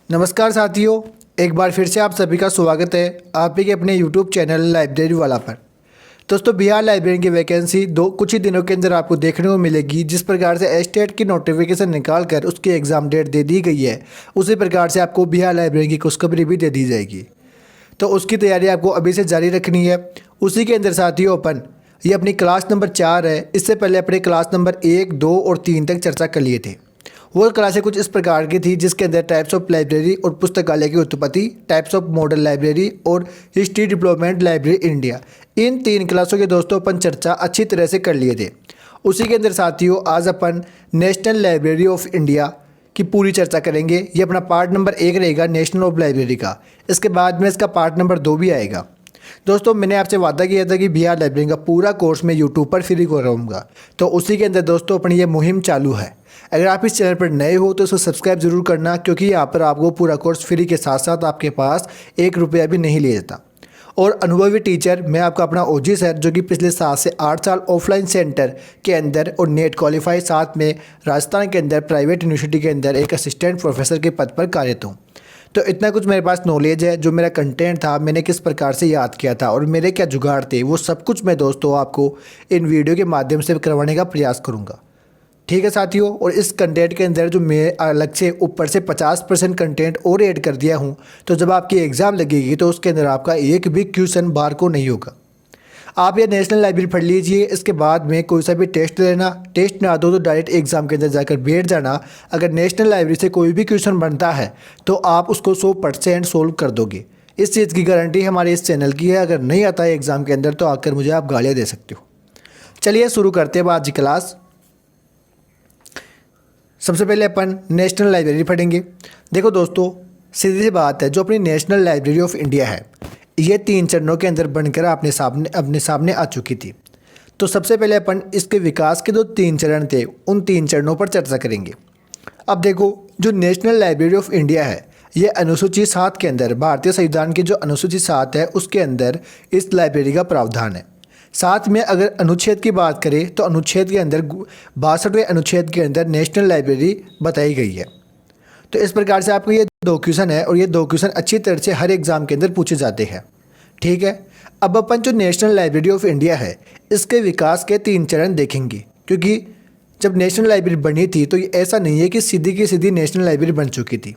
नमस्कार साथियों, एक बार फिर से आप सभी का स्वागत है आप ही के अपने यूट्यूब चैनल लाइब्रेरी वाला पर। दोस्तों, बिहार लाइब्रेरी की वैकेंसी कुछ ही दिनों के अंदर आपको देखने को मिलेगी। जिस प्रकार से एस्टेट की नोटिफिकेशन निकाल कर उसकी एग्ज़ाम डेट दे दी गई है, उसी प्रकार से आपको बिहार लाइब्रेरी की खुशखबरी भी दे दी जाएगी। तो उसकी तैयारी आपको अभी से जारी रखनी है। उसी के अंदर साथियों ये अपनी क्लास नंबर 4 है। इससे पहले अपने क्लास नंबर 1, 2 और 3 तक चर्चा कर लिए थे। वो क्लासें कुछ इस प्रकार की थी जिसके अंदर टाइप्स ऑफ लाइब्रेरी और पुस्तकालय की उत्पत्ति, टाइप्स ऑफ मॉडल लाइब्रेरी और हिस्ट्री डेवलपमेंट लाइब्रेरी इंडिया, इन 3 क्लासों के दोस्तों अपन चर्चा अच्छी तरह से कर लिए थे। उसी के अंदर साथियों आज अपन नेशनल लाइब्रेरी ऑफ इंडिया की पूरी चर्चा करेंगे। ये अपना पार्ट नंबर 1 रहेगा नेशनल ऑफ लाइब्रेरी का। इसके बाद में इसका पार्ट नंबर 2 भी आएगा। दोस्तों, मैंने आपसे वादा किया था कि बिहार लाइब्रेरी का पूरा कोर्स मैं यूट्यूब पर फ्री कराऊंगा, तो उसी के अंदर दोस्तों अपनी ये मुहिम चालू है। अगर आप इस चैनल पर नए हो तो इसको सब्सक्राइब जरूर करना, क्योंकि यहाँ पर आपको पूरा कोर्स फ्री के साथ साथ आपके पास 1 रुपया भी नहीं लिया जाता। और अनुभवी टीचर मैं आपका अपना ओजी सर, जो कि पिछले 7 से 8 साल ऑफलाइन सेंटर के अंदर और नेट क्वालिफाई, साथ में राजस्थान के अंदर प्राइवेट यूनिवर्सिटी के अंदर एक असिस्टेंट प्रोफेसर के पद पर कार्यरत हूँ। तो इतना कुछ मेरे पास नॉलेज है। जो मेरा कंटेंट था, मैंने किस प्रकार से याद किया था और मेरे क्या जुगाड़ थे, वो सब कुछ मैं दोस्तों आपको इन वीडियो के माध्यम से करवाने का प्रयास करूँगा। ठीक है साथियों, और इस कंटेंट के अंदर जो मैं अलग से ऊपर से 50% कंटेंट और ऐड कर दिया हूँ, तो जब आपकी एग्ज़ाम लगेगी तो उसके अंदर आपका एक भी क्वेश्चन बार को नहीं होगा। आप ये नेशनल लाइब्रेरी पढ़ लीजिए, इसके बाद में कोई सा भी टेस्ट लेना, टेस्ट ना दो तो डायरेक्ट एग्ज़ाम के अंदर जाकर बैठ जाना। अगर नेशनल लाइब्रेरी से कोई भी क्वेश्चन बनता है तो आप उसको 100% सोल्व कर दोगे। इस चीज़ की गारंटी हमारे इस चैनल की है। अगर नहीं आता है एग्ज़ाम के अंदर तो आकर मुझे आप गालियाँ दे सकते हो। चलिए शुरू करते हैं आज की क्लास। सबसे पहले अपन नेशनल लाइब्रेरी पढ़ेंगे। देखो दोस्तों, सीधी सी बात है, जो अपनी नेशनल लाइब्रेरी ऑफ इंडिया है ये 3 चरणों के अंदर बनकर अपने सामने आ चुकी थी। तो सबसे पहले अपन इसके विकास के जो 3 चरण थे उन 3 चरणों पर चर्चा करेंगे। अब देखो, जो नेशनल लाइब्रेरी ऑफ इंडिया है ये अनुसूची 7 के अंदर, भारतीय संविधान की जो अनुसूची 7 है उसके अंदर इस लाइब्रेरी का प्रावधान है। साथ में अगर अनुच्छेद की बात करें तो अनुच्छेद के अंदर 62वें अनुच्छेद के अंदर नेशनल लाइब्रेरी बताई गई है। तो इस प्रकार से आपको ये 2 क्वेश्चन है और ये 2 क्वेश्चन अच्छी तरह से हर एग्ज़ाम के अंदर पूछे जाते हैं। ठीक है, अब अपन जो नेशनल लाइब्रेरी ऑफ इंडिया है इसके विकास के 3 चरण देखेंगे। क्योंकि जब नेशनल लाइब्रेरी बनी थी तो ये ऐसा नहीं है कि सीधी की सीधी नेशनल लाइब्रेरी बन चुकी थी।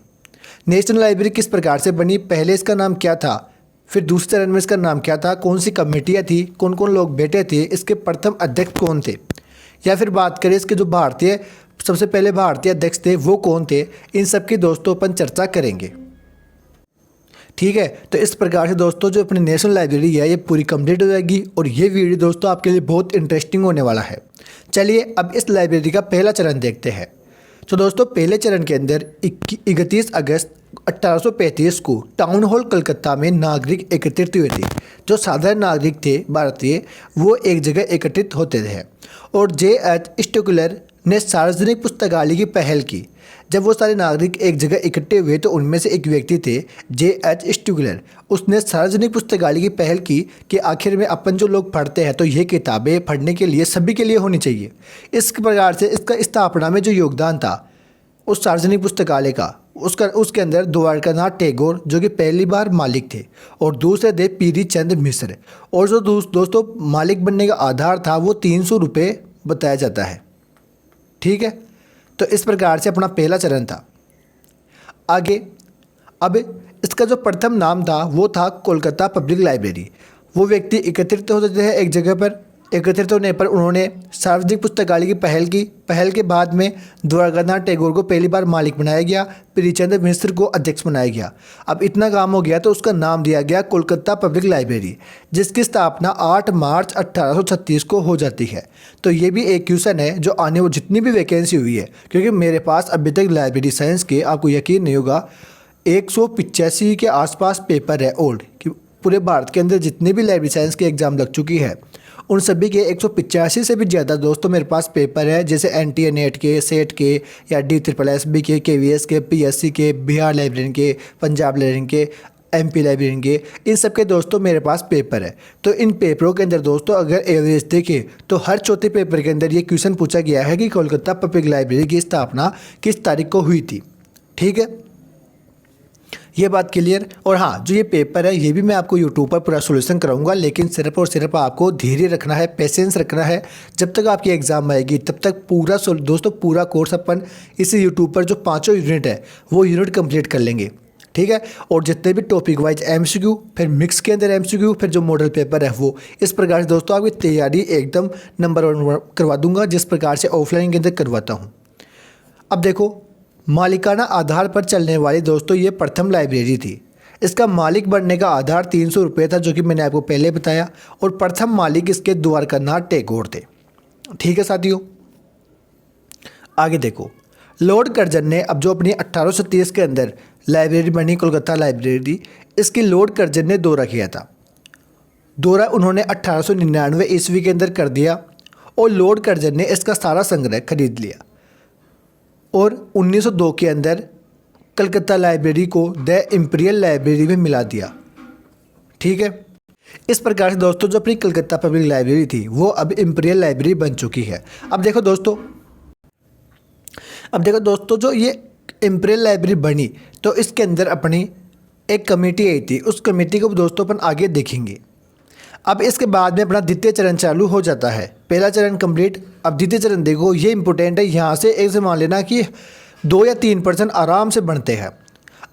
नेशनल लाइब्रेरी किस प्रकार से बनी, पहले इसका नाम क्या था, फिर दूसरे चरण में इसका नाम क्या था, कौन सी कमेटियाँ थी, कौन कौन लोग बैठे थे, इसके प्रथम अध्यक्ष कौन थे, या फिर बात करें इसके जो सबसे पहले भारतीय अध्यक्ष थे वो कौन थे, इन सब की दोस्तों अपन चर्चा करेंगे। ठीक है, तो इस प्रकार से दोस्तों जो अपनी नेशनल लाइब्रेरी है ये पूरी कंप्लीट हो जाएगी और ये वीडियो दोस्तों आपके लिए बहुत इंटरेस्टिंग होने वाला है। चलिए अब इस लाइब्रेरी का पहला चरण देखते हैं। तो दोस्तों पहले चरण के अंदर 31 अगस्त 1835 को टाउन हॉल कलकत्ता में नागरिक एकत्रित हुए थे। जो साधारण नागरिक थे भारतीय, वो एक जगह एकत्रित होते थे और J.H. स्टुकलर ने सार्वजनिक पुस्तकालय की पहल की। जब वो सारे नागरिक एक जगह इकट्ठे हुए तो उनमें से एक व्यक्ति थे J.H. स्टुकलर। उसने सार्वजनिक पुस्तकालय की पहल की कि आखिर में अपन जो लोग पढ़ते हैं तो ये किताबें पढ़ने के लिए सभी के लिए होनी चाहिए। इस प्रकार से इसका स्थापना में जो योगदान था उस सार्वजनिक पुस्तकालय का, उसके अंदर द्वारकानाथ टैगोर जो कि पहली बार मालिक थे और दूसरे थे पीरी चंद मिश्र। और जो दोस्तों मालिक बनने का आधार था वो 300 रुपये बताया जाता है। ठीक है, तो इस प्रकार से अपना पहला चरण था। आगे अब इसका जो प्रथम नाम था वो था कोलकाता पब्लिक लाइब्रेरी। वो व्यक्ति एकत्रित होते थे एक जगह पर, एकत्रित होने पर उन्होंने सार्वजनिक पुस्तकालय की पहल के बाद में द्वारकानाथ टैगोर को पहली बार मालिक बनाया गया, प्रीचंद मिश्र को अध्यक्ष बनाया गया। अब इतना काम हो गया तो उसका नाम दिया गया कोलकाता पब्लिक लाइब्रेरी, जिसकी स्थापना 8 मार्च 1836 को हो जाती है। तो ये भी एक क्वेश्चन है जो आने वो जितनी भी वैकेंसी हुई है, क्योंकि मेरे पास अभी तक लाइब्रेरी साइंस के, आपको यकीन नहीं होगा, 185 के आसपास पेपर है ओल्ड, कि पूरे भारत के अंदर जितने भी लाइब्रेरी साइंस की एग्ज़ाम लग चुकी है उन सभी के 185 से भी ज़्यादा दोस्तों मेरे पास पेपर है, जैसे NTA नेट के, सेट के, या DSSB के, KVS के, PSC के, बिहार लाइब्रेरी के, पंजाब लाइब्रेरी के, MP लाइब्रेरी के, इन सब के दोस्तों मेरे पास पेपर है। तो इन पेपरों के अंदर दोस्तों अगर एवरेज देखें तो हर चौथे पेपर के अंदर ये क्वेश्चन पूछा गया है कि कोलकाता पब्लिक लाइब्रेरी की स्थापना किस तारीख को हुई थी। ठीक है, ये बात क्लियर। और हाँ, जो ये पेपर है ये भी मैं आपको यूट्यूब पर पूरा सोल्यूशन कराऊंगा, लेकिन सिर्फ और सिर्फ आपको धैर्य रखना है, पेशेंस रखना है। जब तक आपकी एग्ज़ाम आएगी तब तक दोस्तों पूरा कोर्स अपन इस यूट्यूब पर जो 5 यूनिट है वो यूनिट कंप्लीट कर लेंगे, ठीक है। और जितने भी टॉपिक वाइज एमसीक्यू, फिर मिक्स के अंदर एमसीक्यू, फिर जो मॉडल पेपर है वो, इस प्रकार से दोस्तों आपकी तैयारी एकदम नंबर 1 करवा दूंगा, जिस प्रकार से ऑफलाइन के अंदर करवाता हूँ। अब देखो, मालिकाना आधार पर चलने वाली दोस्तों ये प्रथम लाइब्रेरी थी। इसका मालिक बनने का आधार 300 रुपये था, जो कि मैंने आपको पहले बताया, और प्रथम मालिक इसके द्वारकानाथ टैगोर थे, ठीक है साथियों। आगे देखो, लॉर्ड कर्जन ने अब जो अपनी 1830 के अंदर लाइब्रेरी बनी, कोलकाता लाइब्रेरी, इसकी लॉर्ड कर्जन ने दौरा किया था। दौरा उन्होंने 1899 ईस्वी के अंदर कर दिया और लॉर्ड कर्जन ने इसका सारा संग्रह खरीद लिया और 1902 के अंदर कलकत्ता लाइब्रेरी को द इंपीरियल लाइब्रेरी में मिला दिया, ठीक है। इस प्रकार से दोस्तों जो अपनी कलकत्ता पब्लिक लाइब्रेरी थी वो अब इंपीरियल लाइब्रेरी बन चुकी है। अब देखो दोस्तों जो ये इंपीरियल लाइब्रेरी बनी तो इसके अंदर अपनी एक कमेटी आई थी, उस कमेटी को दोस्तों अपन आगे देखेंगे। अब इसके बाद में अपना द्वितीय चरण चालू हो जाता है। पहला चरण कंप्लीट, अब द्वितीय चरण देखो, ये इंपॉर्टेंट है। यहाँ से एक से मान लेना कि 2 या 3% आराम से बनते हैं।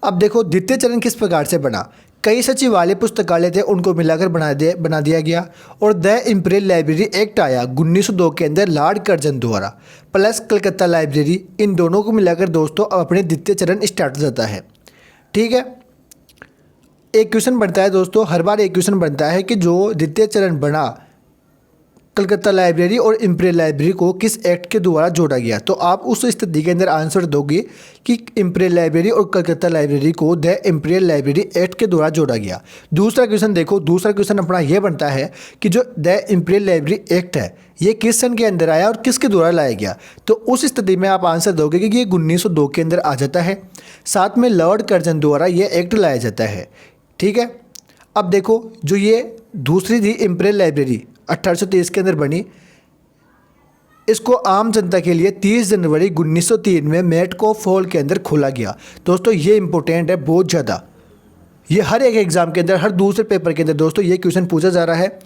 अब देखो द्वितीय चरण किस प्रकार से बना। कई सचिवालय पुस्तकालय थे, उनको मिलाकर बना दिया गया और द इंपीरियल लाइब्रेरी एक्ट आया 1902 के अंदर लॉर्ड कर्जन द्वारा, प्लस कलकत्ता लाइब्रेरी, इन दोनों को मिलाकर दोस्तों अब अपने द्वितीय चरण स्टार्ट हो जाता है, ठीक है। एक क्वेश्चन बनता है दोस्तों, हर बार एक क्वेश्चन बनता है कि जो द्वितीय चरण बना कलकत्ता लाइब्रेरी और इंपीरियल लाइब्रेरी को किस एक्ट के द्वारा जोड़ा गया, तो आप उस स्थिति के अंदर आंसर दोगे कि इंपीरियल लाइब्रेरी और कलकत्ता लाइब्रेरी को द इंपीरियल लाइब्रेरी एक्ट के द्वारा जोड़ा गया। दूसरा क्वेश्चन देखो, दूसरा क्वेश्चन अपना ये बनता है कि जो द इंपीरियल लाइब्रेरी एक्ट है ये किस सन के अंदर आया और किसके द्वारा लाया गया, तो उस स्थिति में आप आंसर दोगे कि ये 1902 के अंदर आ जाता है। साथ में लॉर्ड कर्जन द्वारा ये एक्ट लाया जाता है, ठीक है। अब देखो जो ये दूसरी थी इंपीरियल लाइब्रेरी 1823 के अंदर बनी, इसको आम जनता के लिए 30 जनवरी 1903 में मेटकॉफ हॉल के अंदर खोला गया। दोस्तों ये इंपॉर्टेंट है बहुत ज़्यादा, ये हर एक एग्जाम के अंदर, हर दूसरे पेपर के अंदर दोस्तों ये क्वेश्चन पूछा जा रहा है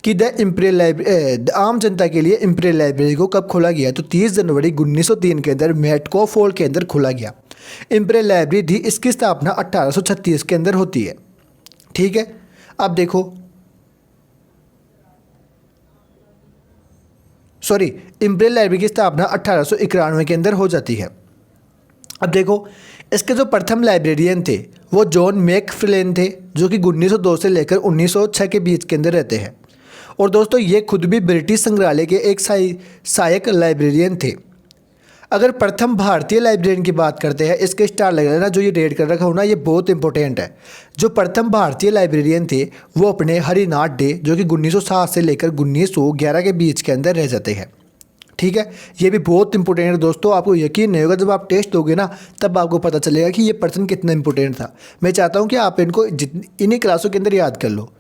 कि द इंपीरियल लाइब्रेरी, आम जनता के लिए इंपीरियल लाइब्रेरी को कब खोला गया, तो 30 जनवरी 1903 के अंदर मेटकॉफ हॉल के अंदर खोला गया। इंपीरियल लाइब्रेरी थी, इसकी स्थापना 1836 के अंदर होती है, ठीक है। अब देखो इंपीरियल लाइब्रेरी की स्थापना 1891 के अंदर हो जाती है। अब देखो इसके जो प्रथम लाइब्रेरियन थे वो जॉन मैकफिलेन थे, जो कि 1902 से लेकर 1906 के बीच के अंदर रहते हैं। और दोस्तों ये खुद भी ब्रिटिश संग्रहालय के एक सहायक लाइब्रेरियन थे। अगर प्रथम भारतीय लाइब्रेरियन की बात करते हैं, इसके स्टार लग लेना, जो ये रेड कर रखा हो ना, ये बहुत इंपॉर्टेंट है। जो प्रथम भारतीय लाइब्रेरियन थे वो अपने हरिनाथ डे, जो कि 1907 से लेकर 1911 के बीच के अंदर रह जाते हैं, ठीक है। ये भी बहुत इंपॉर्टेंट है दोस्तों, आपको यकीन नहीं होगा जब आप टेस्ट दोगे ना तब आपको पता चलेगा कि ये पर्सन कितना इंपॉर्टेंट था। मैं चाहता हूँ कि आप इनको इन्हीं क्लासों के अंदर याद कर लो,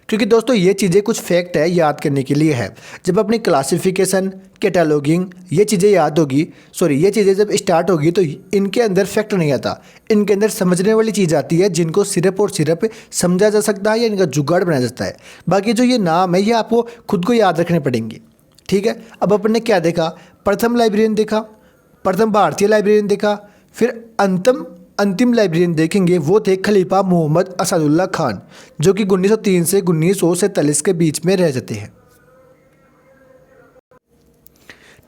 क्योंकि दोस्तों ये चीज़ें कुछ फैक्ट है याद करने के लिए है। जब अपनी क्लासिफिकेशन, कैटलॉगिंग, ये चीज़ें याद होगी, ये चीज़ें जब स्टार्ट होगी तो इनके अंदर फैक्ट नहीं आता, इनके अंदर समझने वाली चीज़ आती है, जिनको सिर्फ और सिर्फ समझा जा सकता है या इनका जुगाड़ बनाया जाता है। बाकी जो ये नाम है ये आपको खुद को याद रखने पड़ेंगे, ठीक है। अब अपन ने क्या देखा, प्रथम लाइब्रेरियन देखा, प्रथम भारतीय लाइब्रेरियन देखा, फिर अंतिम लाइब्रेरियन देखेंगे, वो थे खलीफा मोहम्मद असदुल्ला खान, जो कि 1903 से 1947 के बीच में रह जाते हैं,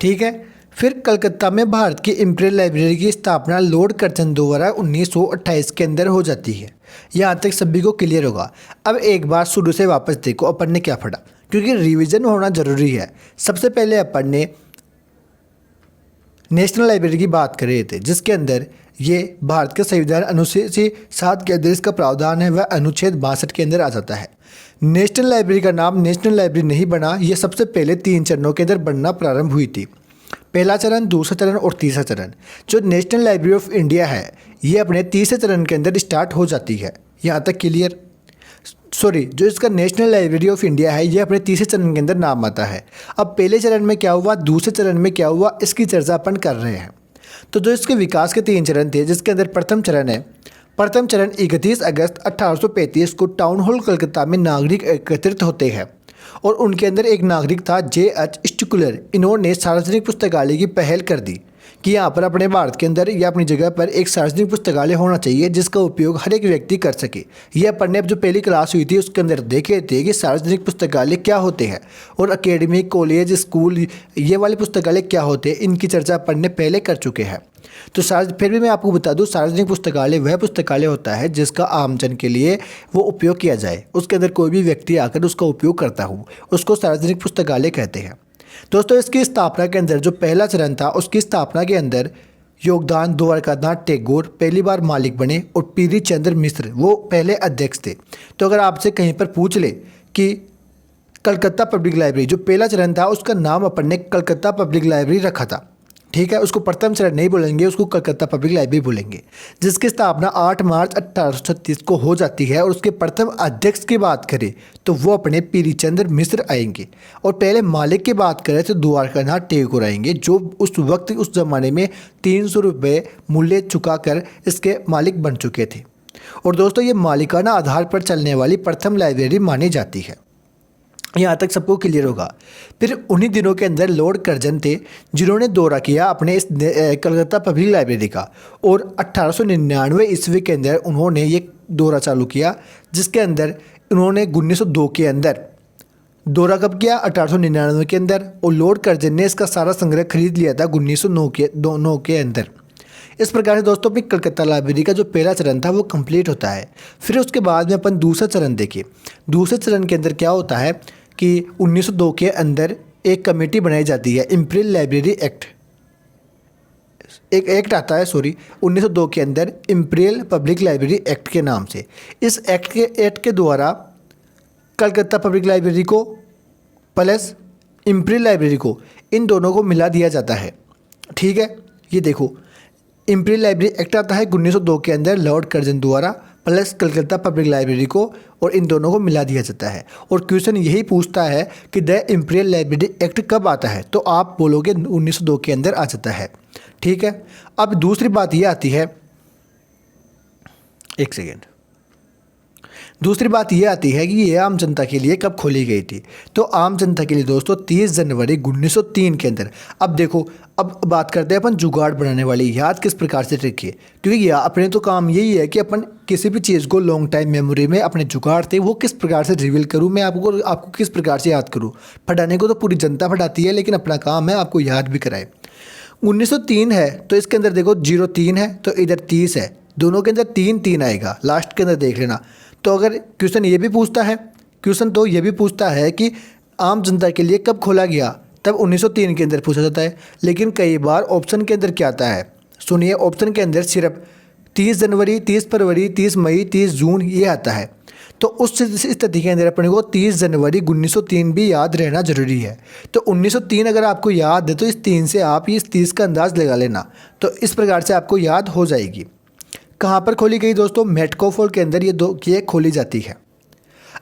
ठीक है। फिर कलकत्ता में भारत की इंपीरियल लाइब्रेरी की स्थापना लॉर्ड कर्जन द्वारा 1928 के अंदर हो जाती है। यहाँ तक सभी को क्लियर होगा। अब एक बार शुरू से वापस देखो अपन ने क्या पढ़ा, क्योंकि रिवीजन होना ज़रूरी है। सबसे पहले अपन ने नेशनल लाइब्रेरी की बात कर रहे थे, जिसके अंदर ये भारत के संविधान अनुच्छेद 7 के अंदर इसका प्रावधान है, वह अनुच्छेद 62 के अंदर आ जाता है। नेशनल लाइब्रेरी का नाम नेशनल लाइब्रेरी नहीं बना, ये सबसे पहले 3 चरणों के अंदर बनना प्रारंभ हुई थी। पहला चरण, दूसरा चरण और तीसरा चरण। जो नेशनल लाइब्रेरी ऑफ इंडिया है ये अपने तीसरे चरण के अंदर स्टार्ट हो जाती है। यहाँ तक क्लियर। जो इसका नेशनल लाइब्रेरी ऑफ इंडिया है ये अपने तीसरे चरण के अंदर नाम आता है। अब पहले चरण में क्या हुआ, दूसरे चरण में क्या हुआ, इसकी चर्चा अपन कर रहे हैं। तो जो इसके विकास के 3 चरण थे, जिसके अंदर प्रथम चरण है प्रथम चरण 31 अगस्त 1835 को टाउन हॉल कलकत्ता में नागरिक एकत्रित होते हैं और उनके अंदर एक नागरिक था J.H. स्टिकुलर। इन्होंने सार्वजनिक पुस्तकालय की पहल कर दी कि यहाँ पर अपने भारत के अंदर या अपनी जगह पर एक सार्वजनिक पुस्तकालय होना चाहिए जिसका उपयोग हर एक व्यक्ति कर सके। यह अपन ने जो पहली क्लास हुई थी उसके अंदर देखे थे कि सार्वजनिक पुस्तकालय क्या होते हैं और अकेडमी, कॉलेज, स्कूल, ये वाले पुस्तकालय क्या होते हैं, इनकी चर्चा अपन ने पहले कर चुके हैं। तो फिर भी मैं आपको बता दूं, सार्वजनिक पुस्तकालय वह पुस्तकालय होता है जिसका आमजन के लिए वो उपयोग किया जाए, उसके अंदर कोई भी व्यक्ति आकर उसका उपयोग करता हो, उसको सार्वजनिक पुस्तकालय कहते हैं। दोस्तों, इसकी स्थापना के अंदर जो पहला चरण था उसकी स्थापना के अंदर योगदान द्वारकानाथ टैगोर पहली बार मालिक बने और पीरी चंद्र मिश्र वो पहले अध्यक्ष थे। तो अगर आपसे कहीं पर पूछ ले कि कलकत्ता पब्लिक लाइब्रेरी जो पहला चरण था उसका नाम अपन ने कलकत्ता पब्लिक लाइब्रेरी रखा था, ठीक है, उसको प्रथम चरण नहीं बोलेंगे, उसको कलकत्ता पब्लिक लाइब्रेरी बोलेंगे, जिसकी स्थापना 8 मार्च 1836 को हो जाती है। और उसके प्रथम अध्यक्ष की बात करें तो वो अपने पीरी चंद्र मिश्र आएंगे और पहले मालिक की बात करें तो द्वारकानाथ टैगोर आएंगे, जो उस वक्त उस ज़माने में 300 रुपये मूल्य चुकाकर इसके मालिक बन चुके थे। और दोस्तों, ये मालिकाना आधार पर चलने वाली प्रथम लाइब्रेरी मानी जाती है। यहाँ तक सबको क्लियर होगा। फिर उन्हीं दिनों के अंदर लॉर्ड कर्जन थे जिन्होंने दौरा किया अपने इस कलकत्ता पब्लिक लाइब्रेरी का और 1899 ईस्वी के अंदर उन्होंने ये दौरा चालू किया, जिसके अंदर उन्होंने 1902 के अंदर दौरा कब किया, 1899 के अंदर, और लॉर्ड कर्जन ने इसका सारा संग्रह खरीद लिया था 1909 के अंदर। इस प्रकार से दोस्तों अपनी कलकत्ता लाइब्रेरी का जो पहला चरण था वो कंप्लीट होता है। फिर उसके बाद में अपन दूसरा चरण देखिए। दूसरे चरण के अंदर क्या होता है कि 1902 के अंदर एक कमेटी बनाई जाती है, इंपीरियल लाइब्रेरी एक्ट, एक एक्ट आता है 1902 के अंदर इंपीरियल पब्लिक लाइब्रेरी एक्ट के नाम से। इस एक्ट के द्वारा कलकत्ता पब्लिक लाइब्रेरी को प्लस इंपीरियल लाइब्रेरी को, इन दोनों को मिला दिया जाता है, ठीक है। ये देखो, इंपीरियल लाइब्रेरी एक्ट आता है 1902 के अंदर लॉर्ड कर्जन द्वारा प्लस कलकत्ता पब्लिक लाइब्रेरी को, और इन दोनों को मिला दिया जाता है। और क्वेश्चन यही पूछता है कि द इंपीरियल लाइब्रेरी एक्ट कब आता है, तो आप बोलोगे 1902 के अंदर आ जाता है, ठीक है। अब दूसरी बात ये आती है, एक सेकेंड, दूसरी बात ये आती है कि ये आम जनता के लिए कब खोली गई थी। तो आम जनता के लिए दोस्तों 30 जनवरी 1903 के अंदर। अब देखो, अब बात करते हैं अपन जुगाड़ बनाने वाली, याद किस प्रकार से रखिए, क्योंकि अपने तो काम यही है कि अपन किसी भी चीज़ को लॉन्ग टाइम मेमोरी में अपने जुगाड़ थे वो किस प्रकार से रिवील करूँ, मैं आपको किस प्रकार से याद करूँ। फटाने को तो पूरी जनता फटाती है, लेकिन अपना काम है आपको याद भी कराए। 1903 है तो इसके अंदर देखो 03 है तो इधर 30 है, दोनों के अंदर 3 आएगा, लास्ट के अंदर देख लेना। तो अगर क्वेश्चन ये भी पूछता है, क्वेश्चन तो ये भी पूछता है कि आम जनता के लिए कब खोला गया, तब 1903 के अंदर पूछा जाता है। लेकिन कई बार ऑप्शन के अंदर क्या आता है, सुनिए, ऑप्शन के अंदर सिर्फ 30 जनवरी, 30 फरवरी, 30 मई, 30 जून ये आता है। तो उस स्थिति के अंदर अपने को 30 जनवरी 1903 भी याद रहना जरूरी है। तो 1903 अगर आपको याद है तो इस 3 से आप इस 30 का अंदाज़ लगा लेना, तो इस प्रकार से आपको याद हो जाएगी। कहाँ पर खोली गई दोस्तों, मेटकोफोल के अंदर ये खोली जाती है।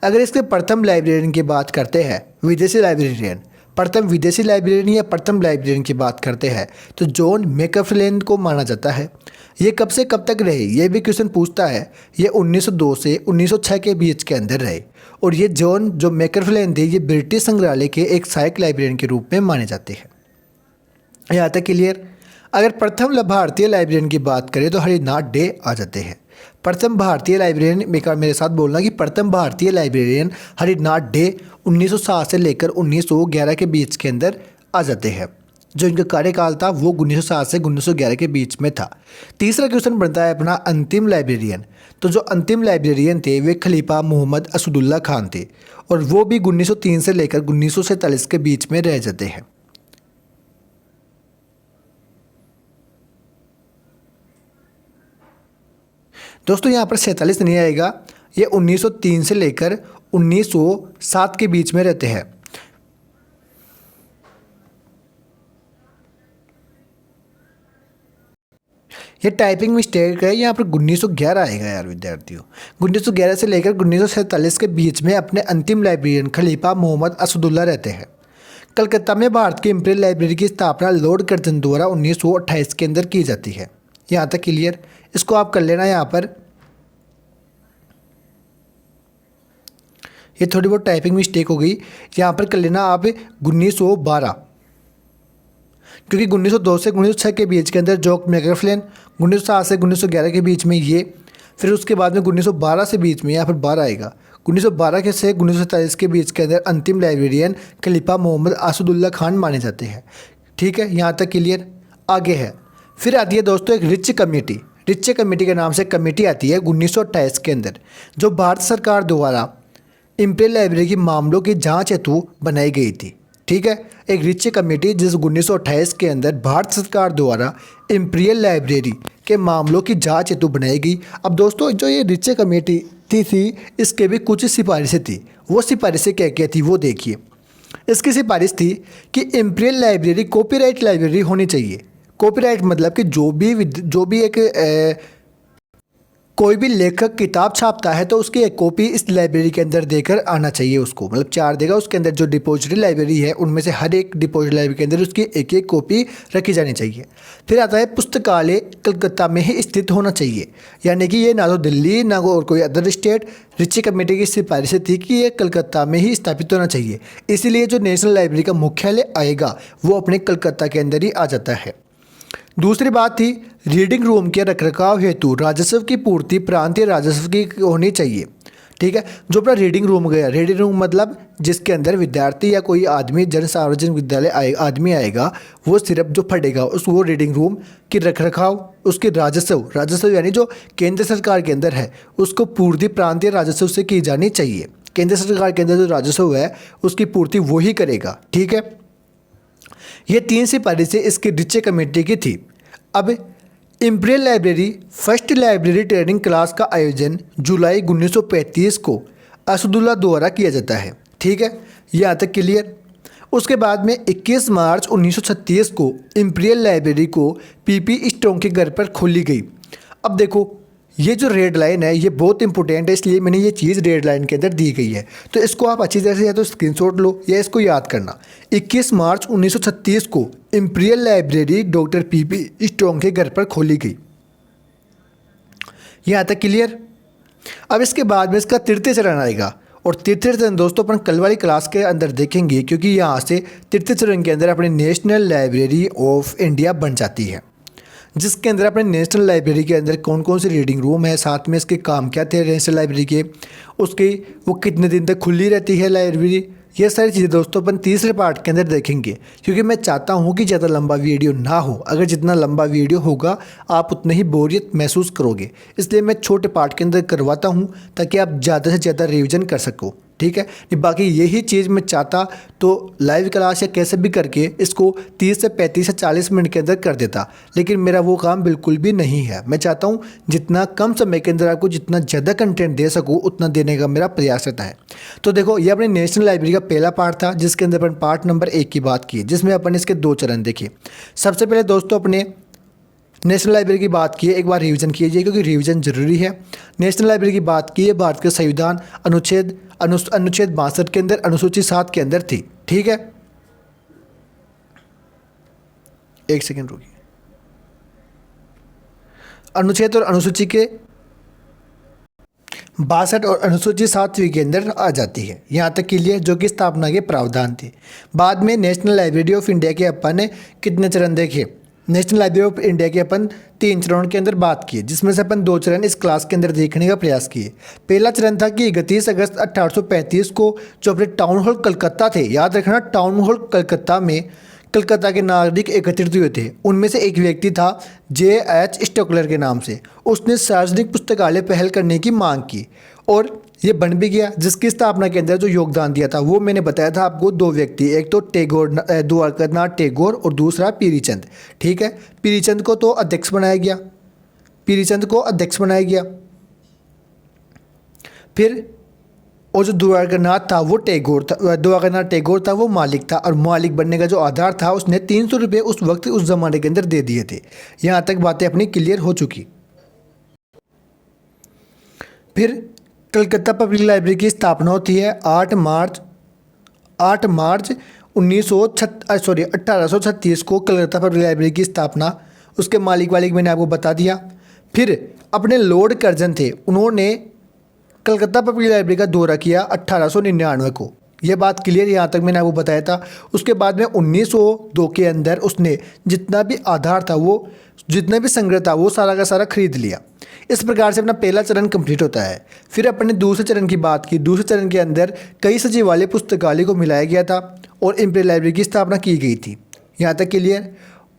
अगर इसके प्रथम लाइब्रेरियन की बात करते हैं, विदेशी लाइब्रेरियन, प्रथम विदेशी लाइब्रेरियन या प्रथम लाइब्रेरियन की बात करते हैं तो जॉन मैकफर्लेन को माना जाता है। ये कब से कब तक रहे, ये भी क्वेश्चन पूछता है। ये 1902 से 1906 के बीच के अंदर रहे, और ये जॉन जो मैकफर्लेन थे ये ब्रिटिश संग्रहालय के एक सहायक लाइब्रेरियन के रूप में माने जाते हैं। यहाँ तक क्लियर। अगर प्रथम भारतीय लाइब्रेरियन की बात करें तो हरिनाथ डे आ जाते हैं। प्रथम भारतीय लाइब्रेरियन, मेरे साथ बोलना कि प्रथम भारतीय लाइब्रेरियन हरिनाथ डे 1907 से लेकर 1911 के बीच के अंदर आ जाते हैं। जो इनका कार्यकाल था वो 1907 से 1911 के बीच में था। तीसरा क्वेश्चन बनता है अपना अंतिम लाइब्रेरियन। तो जो अंतिम लाइब्रेरियन थे वे खलीफा मोहम्मद असदुल्ला खान थे, और वो भी 1903 से लेकर 1947 के बीच में रह जाते हैं। दोस्तों यहाँ पर 47 नहीं आएगा, ये 1903 से लेकर 1907 के बीच में रहते हैं। ये टाइपिंग मिस्टेक है, यहाँ पर 1911 आएगा यार विद्यार्थियों। 1911 से लेकर 1947 के बीच में अपने अंतिम लाइब्रेरियन खलीफा मोहम्मद असदुल्ला रहते हैं। कलकत्ता में भारत की इंपीरियल लाइब्रेरी की स्थापना लॉर्ड कर्जन द्वारा 1928 के अंदर की जाती है। यहाँ तक क्लियर, इसको आप कर लेना यहाँ पर ये थोड़ी बहुत टाइपिंग मिस्टेक हो गई, यहाँ पर कर लेना आप 1912, क्योंकि 1902 से 1906 के बीच के अंदर जॉक मैकफर्लेन, 1907 से 1911 के बीच में ये, फिर उसके बाद में 1912 से बीच में यहाँ पर 12 आएगा, 1912 के से 1947 के बीच के अंदर अंतिम लाइब्रेरियन खलीफा मोहम्मद आसदुल्ला खान माने जाते हैं। ठीक है, यहाँ तक क्लियर। आगे है, फिर आती है दोस्तों एक रिच कमेटी। रिच कमेटी के नाम से कमेटी आती है 1928 के अंदर, जो भारत सरकार द्वारा इंपीरियल लाइब्रेरी के मामलों की जांच हेतु बनाई गई थी। ठीक है, एक रिच कमेटी जिस 1928 के अंदर भारत सरकार द्वारा इंपीरियल लाइब्रेरी के मामलों की जांच हेतु बनाई गई। अब दोस्तों जो ये रिच कमेटी थी इसके भी कुछ सिफारिशें थी। वो सिफारिशें क्या क्या थी वो देखिए। इसकी सिफारिश थी कि इंपीरियल लाइब्रेरी कॉपीराइट लाइब्रेरी होनी चाहिए। कॉपीराइट मतलब कि जो भी एक कोई भी लेखक किताब छापता है तो उसकी एक कॉपी इस लाइब्रेरी के अंदर देकर आना चाहिए उसको, मतलब चार देगा उसके अंदर। जो डिपोजिटरी लाइब्रेरी है उनमें से हर एक डिपोजिटरी लाइब्रेरी के अंदर उसकी एक एक कॉपी रखी जानी चाहिए। फिर आता है पुस्तकालय कलकत्ता में ही स्थित होना चाहिए, यानी कि ये ना तो दिल्ली ना और कोई अदर स्टेट। रिची कमेटी की सिफारिश थी कि ये कलकत्ता में ही स्थापित होना चाहिए, इसीलिए जो नेशनल लाइब्रेरी का मुख्यालय आएगा वो अपने कलकत्ता के अंदर ही आ जाता है। दूसरी बात थी रीडिंग रूम के रखरखाव हेतु राजस्व की पूर्ति प्रांतीय राजस्व की होनी चाहिए। ठीक है, जो अपना रीडिंग रूम गया, रीडिंग रूम मतलब जिसके अंदर विद्यार्थी या कोई आदमी जन सार्वजनिक विद्यालय आदमी आएगा वो सिर्फ जो पढ़ेगा उस वो रीडिंग रूम की रखरखाव उसके राजस्व यानी जो केंद्र सरकार के अंदर है उसको पूर्ति प्रांतीय राजस्व से की जानी चाहिए। केंद्र सरकार के अंदर जो राजस्व है उसकी पूर्ति वो ही करेगा। ठीक है, ये 3 सिफारिशें इसकी रिचे कमेटी की थी। अब imperial library first library training class का आयोजन जुलाई 1935 को असदुल्ला द्वारा किया जाता है। ठीक है, यहाँ तक क्लियर। उसके बाद में 21 मार्च 1936 को इंपीरियल लाइब्रेरी को पीपी स्ट्रोंग के घर पर खोली गई। अब देखो ये जो रेड लाइन है ये बहुत इंपॉर्टेंट है, इसलिए मैंने ये चीज़ रेड लाइन के अंदर दी गई है, तो इसको आप अच्छी तरह से या तो स्क्रीनशॉट लो या इसको याद करना। 21 मार्च 1936 को imperial library doctor PP strong के घर पर खोली गई। यहाँ तक क्लियर। अब इसके बाद में इसका तृतीय चरण आएगा, और तृतीय चरण दोस्तों अपन कल वाली क्लास के अंदर देखेंगे, क्योंकि यहाँ से तृतीय चरण के अंदर अपनी नेशनल लाइब्रेरी ऑफ इंडिया बन जाती है, जिसके अंदर अपने नेशनल लाइब्रेरी के अंदर कौन कौन से रीडिंग रूम है, साथ में इसके काम क्या थे नेशनल लाइब्रेरी के, उसकी वो कितने दिन तक खुली रहती है लाइब्रेरी, ये सारी चीज़ें दोस्तों अपन तीसरे पार्ट के अंदर देखेंगे। क्योंकि मैं चाहता हूँ कि ज़्यादा लंबा वीडियो ना हो, अगर जितना लंबा वीडियो होगा आप उतना ही बोरियत महसूस करोगे, इसलिए मैं छोटे पार्ट के अंदर करवाता हूँ ताकि आप ज़्यादा से ज़्यादा रिविज़न कर सको। ठीक है, बाकी यही चीज़ मैं चाहता तो लाइव क्लास या कैसे भी करके इसको 30 से 35 से 40 मिनट के अंदर कर देता, लेकिन मेरा वो काम बिल्कुल भी नहीं है। मैं चाहता हूँ जितना कम समय के अंदर आपको जितना ज़्यादा कंटेंट दे सकूँ उतना देने का मेरा प्रयास रहता है। तो देखो ये अपने नेशनल लाइब्रेरी का पहला पार्ट था, जिसके अंदर अपन पार्ट नंबर 1 की बात की, जिसमें अपन इसके 2 चरण देखे। सबसे पहले दोस्तों अपने नेशनल लाइब्रेरी की बात की है, एक बार रिवीजन कीजिए क्योंकि रिवीजन जरूरी है। नेशनल लाइब्रेरी की बात की है भारत के संविधान अनुच्छेद 62 के अंदर अनुसूची 7 के अंदर थी। ठीक है, एक सेकंड रुकिए। अनुच्छेद और अनुसूची के 62 और अनुसूची 7वीं के अंदर आ जाती है। यहाँ तक के लिए जो कि स्थापना के प्रावधान थे। बाद में नेशनल लाइब्रेरी ऑफ इंडिया के अपन ने कितने चरण देखे? नेशनल लाइब्रेरी ऑफ इंडिया के अपन 3 चरणों के अंदर बात की, जिसमें से अपन 2 चरण इस क्लास के अंदर देखने का प्रयास किए। पहला चरण था कि 31 अगस्त 1835 को जो अपने टाउन हॉल कलकत्ता थे, याद रखना टाउन हॉल कलकत्ता में कलकत्ता के नागरिक एकत्रित हुए थे। उनमें से एक व्यक्ति था J.H. स्टोकलर के नाम से। उसने सार्वजनिक पुस्तकालय पहल करने की मांग की और ये बन भी गया, जिसकी स्थापना के अंदर जो योगदान दिया था वो मैंने बताया था आपको 2 व्यक्ति, एक तो द्वारकानाथ टैगोर और दूसरा पीरीचंद। ठीक है, पीरीचंद को तो अध्यक्ष बनाया गया, फिर और जो द्वारकानाथ था वो द्वारकानाथ टैगोर था वो मालिक था, और मालिक बनने का जो आधार था उसने 300 रुपये उस वक्त उस ज़माने के अंदर दे दिए थे। यहाँ तक बातें अपनी क्लियर हो चुकी। फिर कलकत्ता पब्लिक लाइब्रेरी की स्थापना होती है 8 मार्च 1836 को कलकत्ता पब्लिक लाइब्रेरी की स्थापना। उसके मालिक मैंने आपको बता दिया। फिर अपने लॉर्ड कर्जन थे, उन्होंने कलकत्ता पब्लिक लाइब्रेरी का दौरा किया 1899 को। यह बात क्लियर, यहाँ तक मैंने आपको बताया था। उसके बाद में 1902 के अंदर उसने जितना भी आधार था, वो जितना भी संग्रह था, वो सारा का सारा खरीद लिया। इस प्रकार से अपना पहला चरण कंप्लीट होता है। फिर अपने दूसरे चरण की बात की। दूसरे चरण के अंदर कई सचिवालय पुस्तकालय को मिलाया गया था और इंपीरियल लाइब्रेरी की स्थापना की गई थी। यहाँ तक क्लियर।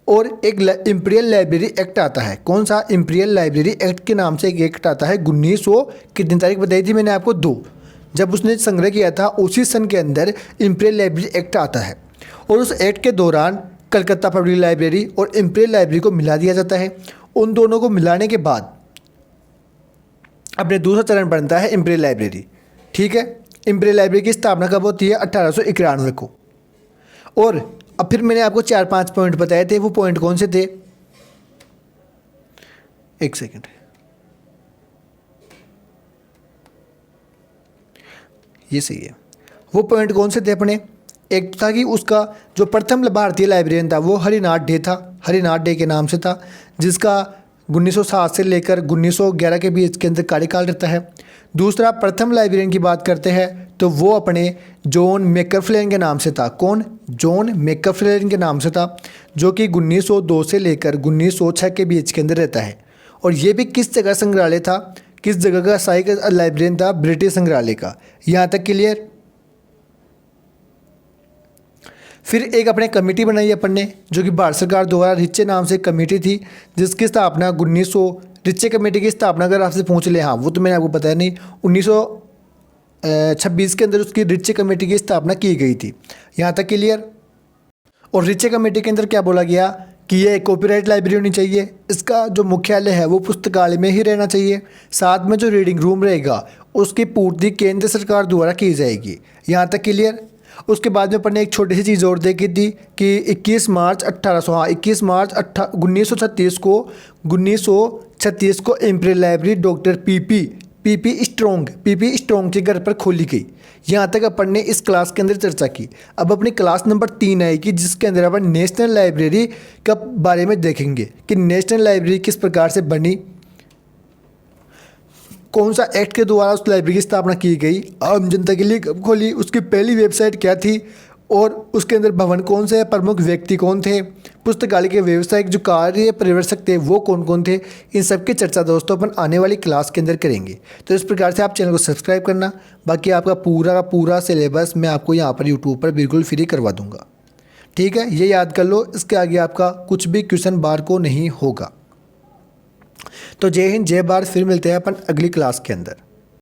और एक इंपीरियल लाइब्रेरी एक्ट आता है। कौन सा? इंपीरियल लाइब्रेरी एक्ट के नाम से एक एक्ट आता है। 1900 कितनी तारीख बताई थी मैंने आपको? 2। जब उसने संग्रह किया था उसी सन के अंदर इंपीरियल लाइब्रेरी एक्ट आता है। और उस एक्ट के दौरान कलकत्ता पब्लिक लाइब्रेरी और इंपीरियल लाइब्रेरी को मिला दिया जाता है। उन दोनों को मिलाने के बाद अपने दूसरा चरण बनता है इंपीरियल लाइब्रेरी। ठीक है। इंपीरियल लाइब्रेरी की स्थापना कब होती है? 1891 को। और अब फिर मैंने आपको 4-5 पॉइंट बताए थे। वो पॉइंट कौन से थे? एक सेकेंड, ये सही है। वो पॉइंट कौन से थे अपने? एक था कि उसका जो प्रथम भारतीय लाइब्रेरियन था वो हरिनाथ डे था। हरिनाथ डे के नाम से था, जिसका 1907 से लेकर 1911 के बीच के अंदर कार्यकाल रहता है। दूसरा, प्रथम लाइब्रेरियन की बात करते हैं तो वो अपने जॉन मैकफलेन के नाम से था। कौन? जॉन मैकफलेन के नाम से था, जो कि 1902 से लेकर 1906 के बीच के अंदर रहता है। और ये भी किस जगह संग्रहालय था? किस जगह का सहायक लाइब्रेरियन था? ब्रिटिश संग्रहालय का। यहाँ तक क्लियर। फिर एक अपने कमेटी बनाई अपन ने, जो कि भारत सरकार द्वारा रिचे नाम से कमेटी थी, जिसकी स्थापना 1900 रिचे कमेटी की स्थापना अगर आपसे पूछ ले, हाँ वो तो मैंने आपको बताया नहीं, 1926 के अंदर उसकी रिचे कमेटी की स्थापना की गई थी। यहाँ तक क्लियर। और रिचे कमेटी के अंदर क्या बोला गया कि ये कॉपीराइट लाइब्रेरी होनी चाहिए, इसका जो मुख्यालय है वो पुस्तकालय में ही रहना चाहिए, साथ में जो रीडिंग रूम रहेगा उसकी पूर्ति केंद्र सरकार द्वारा की जाएगी। यहाँ तक क्लियर। उसके बाद में अपन ने एक छोटी सी चीज़ और देखी थी कि 21 मार्च 1936 को imperial library doctor PP strong के घर पर खोली गई। यहाँ तक अपन ने इस क्लास के अंदर चर्चा की। अब अपनी क्लास नंबर 3 आएगी, जिसके अंदर अपन नेशनल लाइब्रेरी का बारे में देखेंगे कि नेशनल लाइब्रेरी किस प्रकार से बनी, कौन सा एक्ट के द्वारा उस लाइब्रेरी की स्थापना की गई, आम जनता के लिए कब खोली, उसकी पहली वेबसाइट क्या थी, और उसके अंदर भवन कौन से, प्रमुख व्यक्ति कौन थे, पुस्तकालय के व्यवसायिक जो कार्य परिवर्तक थे वो कौन कौन थे। इन सब की चर्चा दोस्तों अपन आने वाली क्लास के अंदर करेंगे। तो इस प्रकार से आप चैनल को सब्सक्राइब करना। बाकी आपका पूरा का पूरा सिलेबस मैं आपको यहाँ पर यूट्यूब पर बिल्कुल फ्री करवा दूँगा। ठीक है, ये याद कर लो। इसके आगे आपका कुछ भी क्वेश्चन बार को नहीं होगा। तो जय हिंद, जय भारत। फिर मिलते हैं अपन अगली क्लास के अंदर।